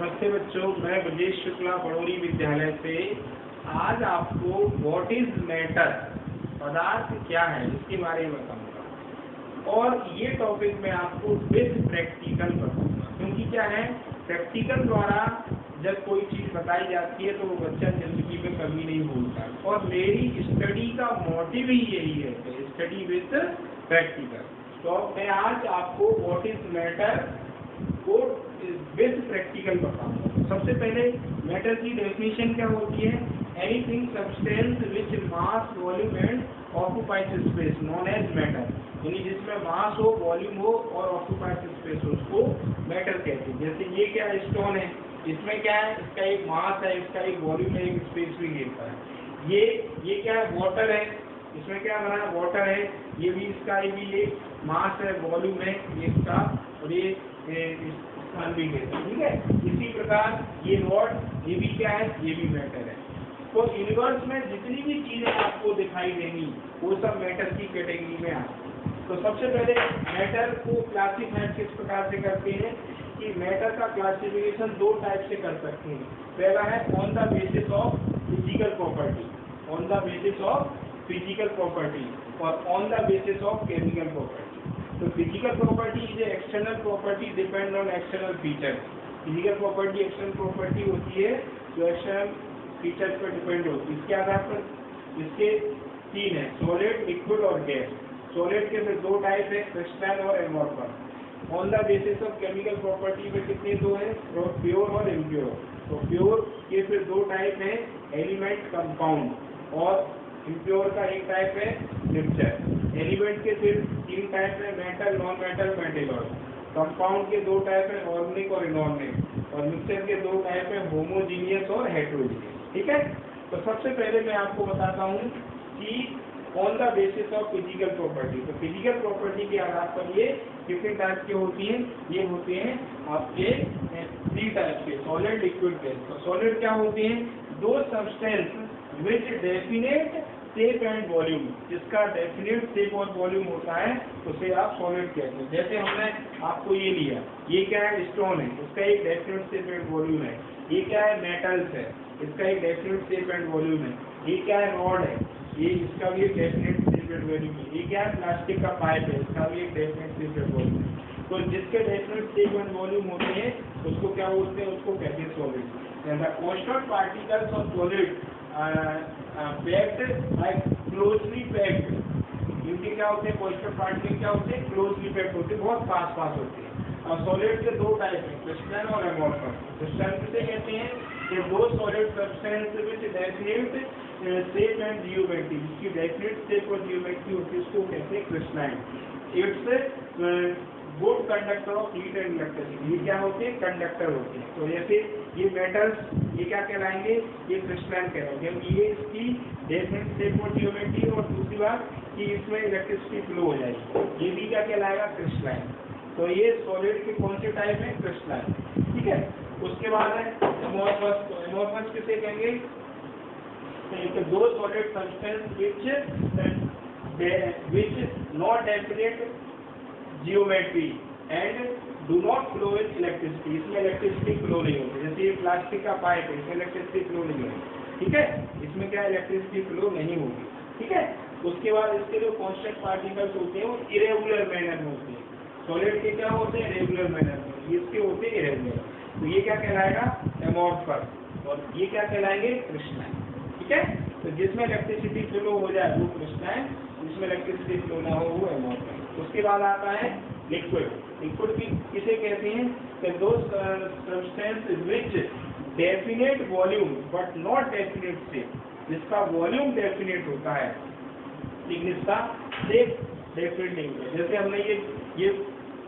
नमस्ते बच्चों, मैं ब्रजेश शुक्ला बड़ोरी विद्यालय से आज आपको व्हाट इज मैटर, पदार्थ क्या है, इसके बारे में बताऊंगा। और ये टॉपिक मैं आपको विद प्रैक्टिकल बताऊंगा, क्योंकि क्या है, प्रैक्टिकल द्वारा जब कोई चीज बताई जाती है तो वो बच्चा जिंदगी में कभी नहीं भूलता। और मेरी स्टडी का मोटिव ही यही है, स्टडी विद प्रैक्टिकल। तो मैं आज आपको व्हाट इज मैटर को विद प्रैक्टिकल बताऊंगा। सबसे पहले मैटर की डेफिनेशन क्या होती है? Anything substance which mass volume and occupies space known as matter, यानी जिसमें मास हो, वॉल्यूम हो और ऑक्यूपाइज स्पेस हो, उसको मैटर कहते हैं। जैसे ये क्या स्टोन है, इसमें क्या है, इसका एक मास है, इसका एक वॉल्यूम है, एक स्पेस भी घेरता है। ये क्या है, वाटर है, इसमें क्या बना है, वाटर है, ये भी इसका भी एक मास है, वॉल्यूम है ये इसका, और ये स्थान भी घेरता है। ठीक है, इसी प्रकार ये रॉड, ये भी क्या है, ये भी मैटर है। तो यूनिवर्स में जितनी भी चीजें आपको दिखाई देंगी वो सब मैटर की कैटेगरी में आती है। तो सबसे पहले मैटर को क्लासिफाई किस प्रकार से करते हैं कि मैटर का क्लासिफिकेशन दो टाइप से कर सकते हैं। पहला है on the basis of physical property, on the basis of physical property, और on the basis of chemical property. तो physical property is external property depend on external feature. Physical property external property होती है जो external features पर depend होती है। इसके आधार पर इसके तीन है, सॉलिड, लिक्विड और गैस। सॉलिड के फिर दो टाइप है, क्रिस्टल और amorphous. On the basis of chemical property में कितने दो है, प्योर और इम्प्योर। तो प्योर के फिर दो टाइप है, एलिमेंट, कंपाउंड, और इम्प्योर का एक टाइप है मिक्सचर। एलिमेंट के फिर तीन टाइप है, metal, non metal, metalloid. Compound के दो टाइप है, ऑर्गेनिक और इनऑर्गेनिक। और मिक्सचर के दो टाइप है, होमोजीनियस और हेटेरोजीनियस। ठीक है, तो सबसे पहले मैं आपको बताता हूँ कि on the basis of physical property. तो फिजिकल प्रॉपर्टी के आधार पर ये कितने टाइप के होती हैं? ये होते हैं आपके थ्री टाइप के, सॉलिड, लिक्विड, गैस। तो सॉलिड क्या होते हैं? दो substance which definite shape and volume, जिसका डेफिनेट शेप और वॉल्यूम होता है उसे आप सॉलिड कहते हैं। जैसे हमने आपको ये लिया, ये क्या है, स्टोन है, इसका एक डेफिनेट शेप एंड वॉल्यूम है। ये क्या है, मेटल्स है, इसका एक डेफिनेट शेप एंड वॉल्यूम है। ये क्या है, रॉड है, ये इसका भी एक डेफिनेट शेप एंड वॉल्यूम है। ये क्या है, प्लास्टिक का पाइप है, इसका भी एक डेफिनेट शेप एंड वॉल्यूम है। तो जिसके डेफिनेट शेप एंड वॉल्यूम होते हैं उसको क्या बोलते हैं, उसको कहते हैं solid. The constant particles of solid packed like closely packed, इनके क्या होते हैं, कांस्टेंट पार्टिकल क्या होते हैं, क्लोजली पैक्ड होते हैं, बहुत पास पास होते हैं। और सॉलिड के दो टाइप हैं, क्रिस्टल और एमोर्फस। क्रिस्टल किसे कहते हैं कि दो solid substance which definite shape and geometry, जिसकी डेफिनेट शेप और जियोमेट्री होती है, उसको कहते हैं crystalline. It's good conductor of heat and electricity. ये क्या होते हैं, कंडक्टर होते हैं। तो जैसे ये मेटल्स, ये क्या कहलाएंगे, ये क्रिस्टलाइन कहलाएंगे, क्योंकि ये इसकी डेफिनेट शेप और जियोमेट्री, और दूसरी बात कि इसमें इलेक्ट्रिसिटी फ्लो हो जाएगी, ये भी क्या कहलाएगा, क्रिस्टलाइन। तो ये सॉलिड के कौन से टाइप है, क्रिस्टलाइन। ठीक है, उसके बाद है एमोर्फस। तो एमोर्फस किसे कहेंगे, तो दो solid substance which not definite geometry and do not flow with electricity, इसमें इलेक्ट्रिसिटी फ्लो नहीं होती। जैसे ये प्लास्टिक का पाइप है, इसमें इलेक्ट्रिसिटी फ्लो नहीं होगी। ठीक है, इसमें क्या इलेक्ट्रिसिटी फ्लो नहीं होगी। ठीक है, उसके बाद इसके जो कांस्टेंट पार्टिकल्स होते हैं वो इरेगुलर मैनर में होते हैं। सॉलिड के क्या होते हैं, रेगुलर मैनर में, इसके होते हैं इरेगुलर। तो ये क्या कहलाएगा, एमोर्फस, और ये क्या कहलाएंगे, क्रिस्टलाइन। ठीक है, तो जिसमें इलेक्ट्रिसिटी फ्लो हो जाए वो क्रिस्टलाइन, जिसमें इलेक्ट्रिसिटी फ्लो ना हो वो एमोर्फस। उसके बाद आता है लिक्विड। लिक्विड भी किसे कहते हैं कि दो substance which definite volume but not definite shape, जिसका वॉल्यूम डेफिनेट होता है लेकिन इसका शेप डेफिनेट नहीं होता। जैसे हमने ये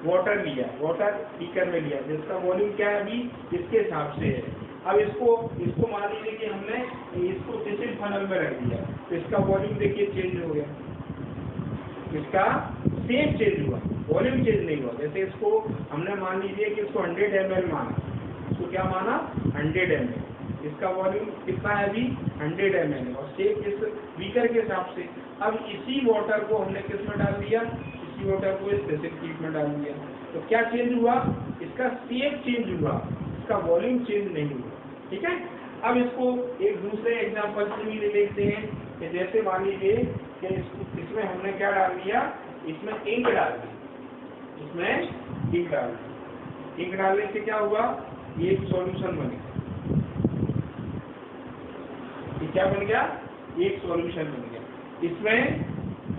वाटर लिया, वाटर बीकर में लिया, जिसका वॉल्यूम क्या है, अभी इसके हिसाब से है। अब इसको मान लीजिए कि हमने इसको किसी फनल में रख दिया, तो इसका वॉल्यूम देखिए चेंज हो गया, इसका शेप चेंज हुआ, वॉल्यूम चेंज नहीं हुआ। जैसे इसको हमने मान लीजिए कि इसको 100 ml माना, इसको क्या माना, 100 ml, इसका वॉल्यूम कितना है अभी, 100 ml है, और शेप इस बीकर के हिसाब से। अब इसी वाटर को हमने किस में डाल दिया, इसी वाटर को इस बेसिक शीट में डाल दिया, तो क्या चेंज हुआ, इसका शेप चेंज हुआ, इसका वॉल्यूम चेंज नहीं हुआ। ठीक है, अब इसको एक दूसरे एग्जांपल से भी देखते हैं कि जैसे मान लीजिए कि इसमें हमने क्या डाल दिया, इसमें इंक डाल दी, इसमें इंक डाल दी। इंक डालने से क्या हुआ, ये एक सॉल्यूशन बन गया। ये क्या बन गया, एक सॉल्यूशन बन गया।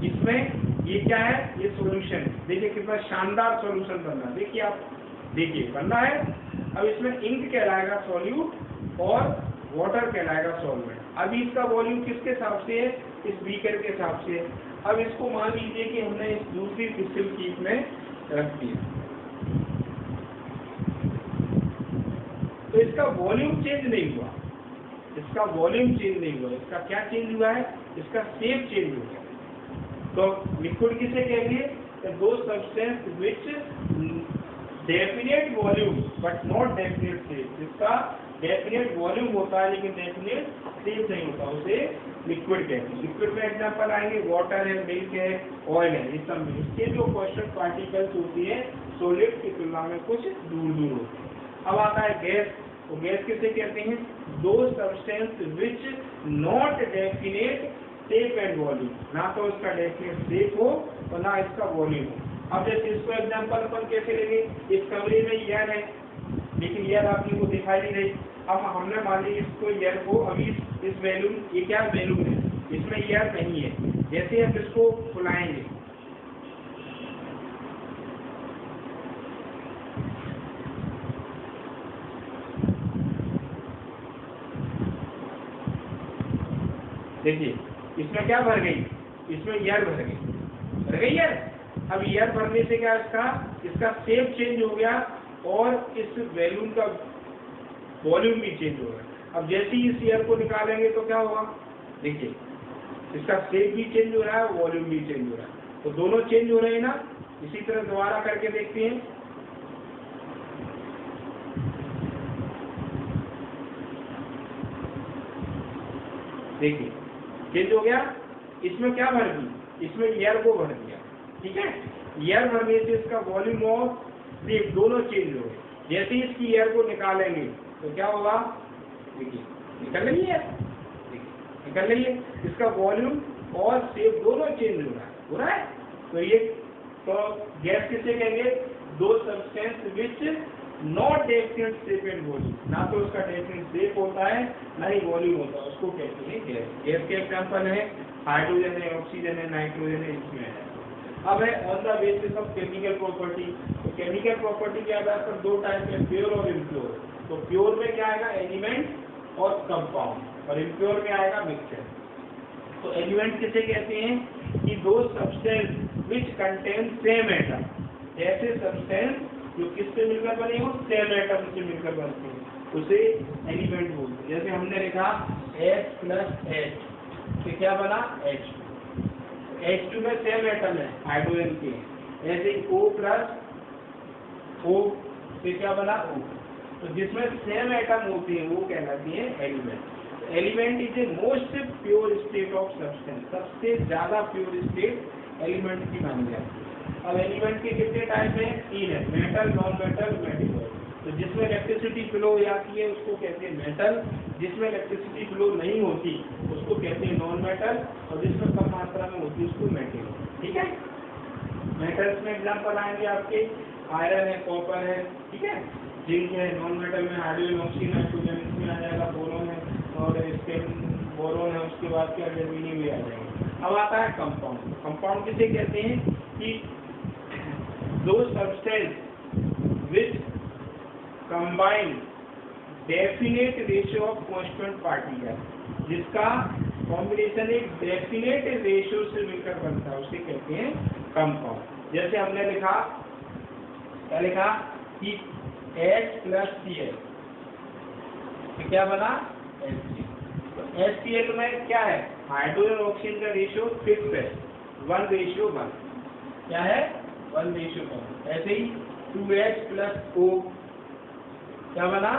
इसमें ये क्या है, ये सॉल्यूशन। देखिए कितना शानदार सॉल्यूशन बन रहा है, देखिए आप देखिए बन रहा है। अब इसमें इंक कहलाएगा सॉल्यूट और वाटर कहलाएगा सॉल्वेंट। अभी इसका वॉल्यूम किसके हिसाब से है, इस बीकर के हिसाब से है। अब इसको मान लीजिए कि हमने इस दूसरी डिस्टिल कीप में रख दिया, तो इसका वॉल्यूम चेंज नहीं हुआ, इसका वॉल्यूम चेंज नहीं हुआ। इसका क्या चेंज हुआ है, इसका शेप चेंज हो गया। तो लिक्विड किसे कहेंगे, दो substance which definite volume but not definite shape. जिसका डेफिनेट वॉल्यूम होता है लेकिन डेफिनेट शेप नहीं होता, उसे लिक्विड कहते हैं। लिक्विड में एग्जांपल आएंगे वाटर है, मिल्क है, ऑयल है, ये सब। इसके जो क्वेश्चन पार्टिकल्स होती है सॉलिड की तुलना में कुछ दूर दूर होते हैं। अब आता है गैस, तो गैस किसे कहते हैं, दो substance which not definite shape and volume. ना तो इसका डेफिनेट शेप हो और ना इसका वॉल्यूम हो। अब जैसे इसको एग्जांपल पर कैसे लेंगे, इस कमरे में एयर है लेकिन एयर आपको को दिखाई नहीं रही। अब हमने मान ली इसको एयर को, अभी इस वैल्यूम, ये क्या वैल्यूम है, इसमें एयर नहीं है। जैसे हम इसको फुलाएंगे, देखिए इसमें क्या भर गई, इसमें एयर भर गई एयर। अब एयर भरने से क्या इसका शेप चेंज हो गया और इस वैल्यूम का वॉल्यूम भी चेंज हो गया। अब जैसे ही इस एयर को निकालेंगे तो क्या होगा, देखिए इसका शेप भी चेंज हो रहा है, वॉल्यूम भी चेंज हो रहा है, तो दोनों चेंज हो रहे हैं ना। इसी तरह दोबारा करके देखते हैं, देखिए चेंज हो गया। इसमें क्या भर दी, इसमें एयर को भर दिया। ठीक है, एयर भरने से इसका वॉल्यूम और शेप दोनों चेंज हो गए। जैसे ही इसकी एयर को निकालेंगे तो क्या होगा, देखिए निकल रही है, निकल रही है। इसका वॉल्यूम और शेप दोनों चेंज हो रहा है। तो ये तो गैस किसे कहेंगे, दो substance which not definite shape and volume. ना तो उसका डेफिनेट शेप होता है ना ही वॉल्यूम होता है, उसको कहते हैं गैस। गैस के एग्जांपल है हाइड्रोजन है, ऑक्सीजन है, नाइट्रोजन है, इसमें है। अब है on the basis of chemical property. तो केमिकल प्रॉपर्टी के आधार पर दो टाइप है, प्योर और इम्प्योर। तो प्योर में क्या आएगा, एलिमेंट और कंपाउंड, और इम्प्योर में आएगा मिक्सचर। तो एलिमेंट किसे कहते हैं, कि दो substance which contain same atom. ऐसे सब्सटेंस जो किससे मिलकर बने हो, सेम एटम से मिलकर बनते हैं, उसे एलिमेंट बोलते हैं। जैसे हमने लिखा H + H, तो क्या बना H2। H2 में सेम एटम है हाइड्रोजन के। ऐसे O + O से क्या बना O। तो जिसमें सेम एटम होती है वो कहलाती है element. Element is a most pure state of substance. सबसे ज्यादा प्योर स्टेट एलिमेंट की मानी जाती है। अब एलिमेंट के कितने टाइप हैं, तीन है, मेटल, नॉन मेटल, मेटेरियल। तो जिसमें इलेक्ट्रिसिटी फ्लो जाती है उसको कहते हैं मेटल, जिसमें इलेक्ट्रिसिटी फ्लो नहीं होती उसको कहते हैं नॉन मेटल, और जिसमें कम मात्रा में होती है उसको मेटेरियल। ठीक है, मेटल्स में एग्जांपल आएंगे आपके आयरन है, कॉपर है, ठीक है, जिंक है। नॉन मेटल में हाइड्रोजन, ऑक्सीजन, नाइट्रोजन, इसमें आ जाएगा बोरोन है, और इसके बोरोन है, उसके बाद क्या जर्मेनियम भी आ जाएगा। अब आता है कंपाउंड। कंपाउंड किसे कहते हैं, कि दो substance which combine definite ratio of constant particle. जिसका कॉम्बिनेशन एक डेफिनेट रेशियो से मिलकर बनता है उसे कहते हैं कंपाउंड। जैसे हमने लिखा, क्या लिखा, कि H + Cl, तो क्या बना HCl। तो HCl में क्या है, हाइड्रोजन ऑक्सीजन का रेशियो फिक्स है 1:1। क्या है, 1:1। ऐसे ही 2H + O, क्या बना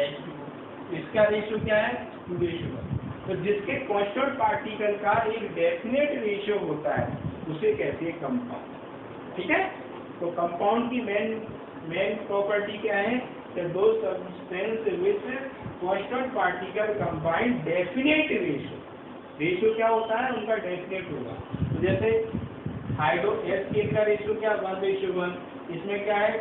H2O। इसका रेशियो क्या है, 2:1। तो जिसके कांस्टेंट पार्टिकल का एक डेफिनेट रेशियो होता है उसे कहते हैं कंपाउंड। ठीक है, तो कंपाउंड की मेन प्रॉपर्टी क्या है, those substance with constant particle combined definite ratio. Ratio क्या होता है उनका डेफिनेट होगा। तो जैसे हाइड्रो HCl का रेशियो क्या 1:1, इसमें क्या है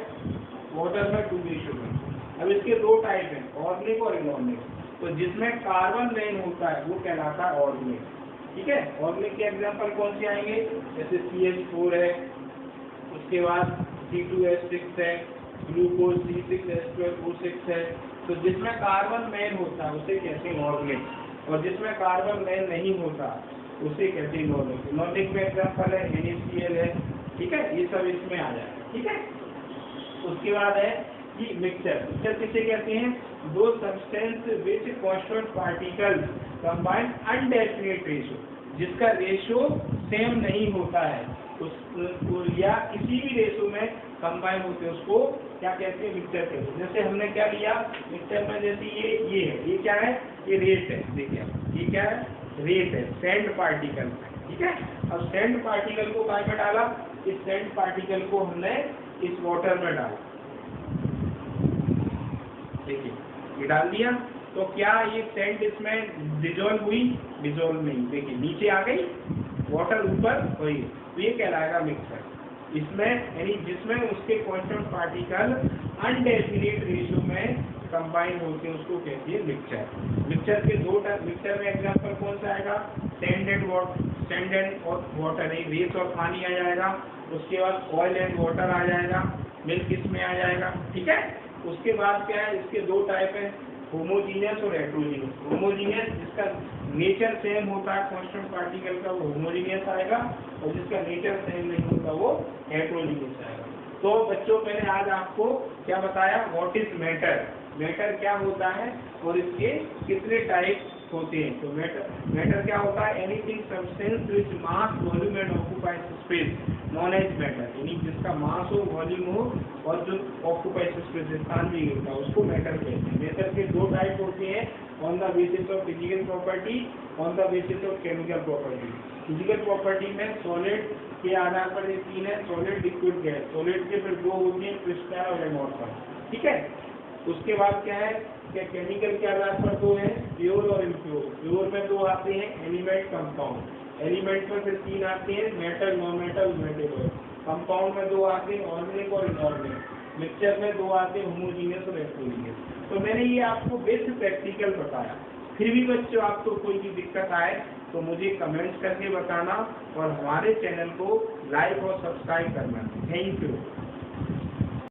वाटर में 2:1। अब इसके दो टाइप हैं, ऑर्गेनिक और इनऑर्गेनिक। तो जिसमें कार्बन नहीं होता है वो कहलाता है ऑर्गेनिक, ठीक है। ऑर्गेनिक के एग्जांपल कौन से आएंगे, जैसे CH4 है, उसके बाद C2H6 है, ग्लूकोज C6H12O6 है। तो जिसमें कार्बन मेन होता है उसे कहते हैं ऑर्गेनिक, और जिसमें कार्बन मेन नहीं होता उसे कहते हैं इनऑर्गेनिक। इनऑर्गेनिक में एग्जांपल है NaCl है, ठीक है, ये सब इसमें आ जाएगा, ठीक है। उसके बाद है कि मिक्सचर। मिक्सचर किसे कहते हैं, दो substance which constant particle combined in definite ratio, जिसका रेशियो सेम नहीं होता है उस या किसी भी रेशियो में कंबाइन होते हैं, उसको क्या कहते हैं, मिक्सचर कहते हैं। जैसे हमने क्या लिया मिक्सचर में, जैसे ये है, ये क्या है, ये रेट है, देखिए ये क्या है, रेट है, सैंड पार्टिकल, ठीक है। अब सैंड पार्टिकल को काय में डाला, इस सैंड पार्टिकल को हमने इस वाटर में डाला, देखिए ये डाल दिया। तो क्या ये सैंड इसमें डिजोल्व हुई, डिजोल्व नहीं, देखिए नीचे आ गई, वाटर ऊपर हुई, तो ये कहलाएगा मिक्सचर। इसमें यानी जिसमें उसके कांस्टेंट पार्टिकल अनडेफिनेट रेशियो में कंबाइन होते हैं उसको कहते हैं मिक्सचर। मिक्सचर के दो टाइप, मिक्सचर में एग्जांपल कौन सा आएगा, सैंड एंड वाटर, एक रेत और पानी आ जाएगा, उसके बाद ऑयल एंड वाटर आ जाएगा, मिल्क इसमें आ जाएगा, ठीक है। उसके बाद क्या है, इसके दो टाइप है, होमोजीनियस और हेट्रोजीनियस। होमोजीनियस जिसका नेचर सेम होता है कांस्टेंट पार्टिकल का, वो होमोजीनियस आएगा, और जिसका नेचर सेम नहीं होता वो हेट्रोजीनियस आएगा। तो बच्चों मैंने आज आपको क्या बताया, व्हाट इज मैटर, मैटर क्या होता है और इसके कितने टाइप होते हैं। तो मैटर क्या होता है, anything substance which mass volume and occupies space known as matter, यानी जिसका मास हो, वॉल्यूम हो और जो ऑक्यूपाइज स्पेस स्थान भी होता है उसको मैटर कहते हैं। मैटर के दो टाइप होते हैं, on the basis of physical property, on the basis of chemical property. Physical property में सॉलिड के आधार पर ये तीन है, सॉलिड, लिक्विड, गैस। सॉलिड के फिर दो होती हैं, क्रिस्टल और एमोर्फस, ठीक है। उसके बाद क्या है, क्या केमिकल के आधार पर दो है, प्योर और इम्प्योर। प्योर में दो आते हैं, एलिमेंट, कंपाउंड। एलिमेंट में फिर तीन आते हैं, मेटल, नॉन मेटल, मेटेबल। कंपाउंड में दो आते हैं, ऑर्गेनिक और इनऑर्गेनिक। मिक्सचर में दो आते हैं, होमोजीनियस और हेट्रोजीनियस। तो मैंने ये आपको बेसिक प्रैक्टिकल बताया। फिर भी बच्चों आपको कोई भी दिक्कत आए तो मुझे कमेंट्स करके बताना और हमारे चैनल को लाइक और सब्सक्राइब करना। Thank you.